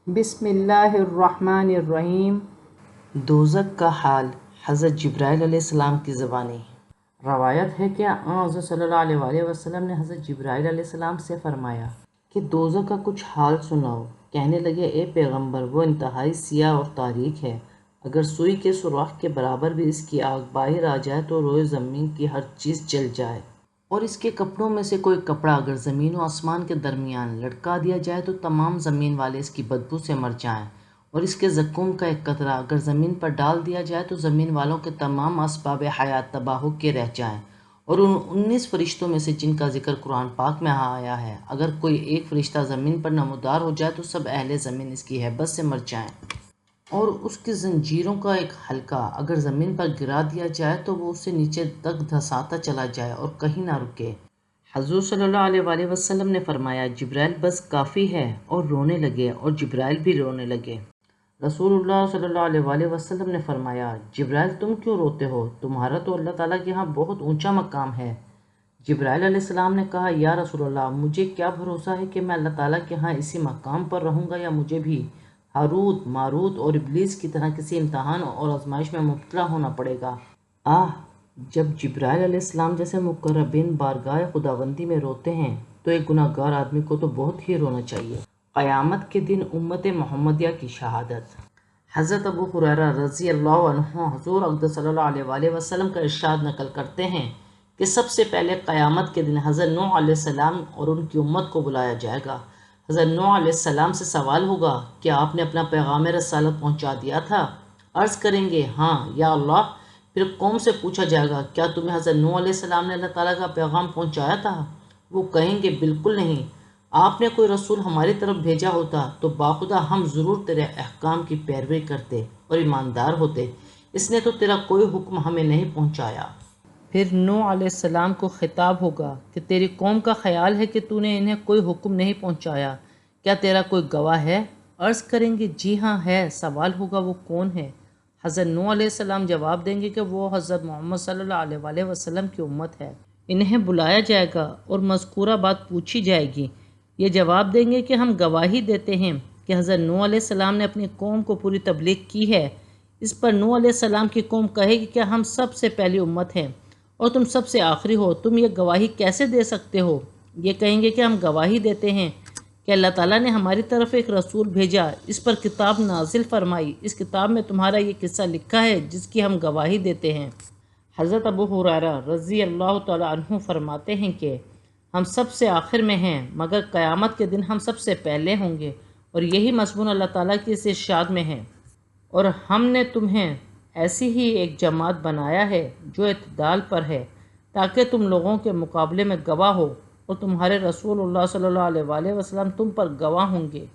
بسم اللہ الرحمن الرحیم۔ دوزخ کا حال حضرت جبرائیل علیہ السلام کی زبانی۔ روایت ہے کہ حضرت صلی اللہ علیہ وسلم نے حضرت جبرائیل علیہ السلام سے فرمایا کہ دوزخ کا کچھ حال سناؤ۔ کہنے لگے، اے پیغمبر، وہ انتہائی سیاہ اور تاریک ہے۔ اگر سوئی کے سوراخ کے برابر بھی اس کی آگ باہر آ جائے تو روئے زمین کی ہر چیز جل جائے، اور اس کے کپڑوں میں سے کوئی کپڑا اگر زمین و آسمان کے درمیان لٹکا دیا جائے تو تمام زمین والے اس کی بدبو سے مر جائیں، اور اس کے زکوم کا ایک قطرہ اگر زمین پر ڈال دیا جائے تو زمین والوں کے تمام اسباب حیات تباہ ہو کے رہ جائیں، اور ان 19 فرشتوں میں سے جن کا ذکر قرآن پاک میں آیا ہے، اگر کوئی ایک فرشتہ زمین پر نمودار ہو جائے تو سب اہل زمین اس کی ہیبت سے مر جائیں، اور اس کی زنجیروں کا ایک حلقہ اگر زمین پر گرا دیا جائے تو وہ اسے نیچے تک دھساتا چلا جائے اور کہیں نہ رکے۔ حضور صلی اللہ علیہ وسلم نے فرمایا، جبرائیل بس کافی ہے، اور رونے لگے، اور جبرائیل بھی رونے لگے۔ رسول اللہ صلی اللہ علیہ وسلم نے فرمایا، جبرائیل تم کیوں روتے ہو؟ تمہارا تو اللہ تعالیٰ کے ہاں بہت اونچا مقام ہے۔ جبرائیل علیہ السلام نے کہا، یا رسول اللہ، مجھے کیا بھروسہ ہے کہ میں اللہ تعالیٰ کے ہاں اسی مقام پر رہوں گا، یا مجھے بھی ہاروت ماروت اور ابلیس کی طرح کسی امتحان اور آزمائش میں مبتلا ہونا پڑے گا۔ جب جبرائیل علیہ السلام جیسے مقربین بارگاہ خداوندی میں روتے ہیں تو ایک گناہ گار آدمی کو تو بہت ہی رونا چاہیے۔ قیامت کے دن امت محمدیہ کی شہادت۔ حضرت ابو ہریرہ رضی اللہ عنہ حضور اقدس صلی اللہ علیہ وسلم کا ارشاد نقل کرتے ہیں کہ سب سے پہلے قیامت کے دن حضرت نوح علیہ السلام اور ان کی امت کو بلایا جائے گا۔ حضرت نوح علیہ السلام سے سوال ہوگا، کیا آپ نے اپنا پیغام رسالت پہنچا دیا تھا؟ عرض کریں گے، ہاں یا اللہ۔ پھر قوم سے پوچھا جائے گا، کیا تمہیں حضرت نوح علیہ السلام نے اللہ تعالیٰ کا پیغام پہنچایا تھا؟ وہ کہیں گے، بالکل نہیں۔ آپ نے کوئی رسول ہماری طرف بھیجا ہوتا تو باخدا ہم ضرور تیرے احکام کی پیروی کرتے اور ایماندار ہوتے۔ اس نے تو تیرا کوئی حکم ہمیں نہیں پہنچایا۔ پھر نوح علیہ السلام کو خطاب ہوگا کہ تیری قوم کا خیال ہے کہ تو نے انہیں کوئی حکم نہیں پہنچایا، کیا تیرا کوئی گواہ ہے؟ عرض کریں گے، جی ہاں ہے۔ سوال ہوگا، وہ کون ہے؟ حضرت نوح علیہ السلام جواب دیں گے کہ وہ حضرت محمد صلی اللہ علیہ وسلم کی امت ہے۔ انہیں بلایا جائے گا اور مذکورہ بات پوچھی جائے گی۔ یہ جواب دیں گے کہ ہم گواہی دیتے ہیں کہ حضرت نوح علیہ السلام نے اپنی قوم کو پوری تبلیغ کی ہے۔ اس پر نوح علیہ السلام کی قوم کہے گی کہ ہم سب سے پہلی امت ہیں اور تم سب سے آخری ہو، تم یہ گواہی کیسے دے سکتے ہو؟ یہ کہیں گے کہ ہم گواہی دیتے ہیں کہ اللہ تعالیٰ نے ہماری طرف ایک رسول بھیجا، اس پر کتاب نازل فرمائی، اس کتاب میں تمہارا یہ قصہ لکھا ہے جس کی ہم گواہی دیتے ہیں۔ حضرت ابو ہریرہ رضی اللہ تعالیٰ عنہ فرماتے ہیں کہ ہم سب سے آخر میں ہیں، مگر قیامت کے دن ہم سب سے پہلے ہوں گے، اور یہی مضمون اللہ تعالیٰ کی اس ارشاد میں ہے، اور ہم نے تمہیں ایسی ہی ایک جماعت بنایا ہے جو اعتدال پر ہے، تاکہ تم لوگوں کے مقابلے میں گواہ ہو، اور تمہارے رسول اللہ صلی اللہ علیہ وسلم تم پر گواہ ہوں گے۔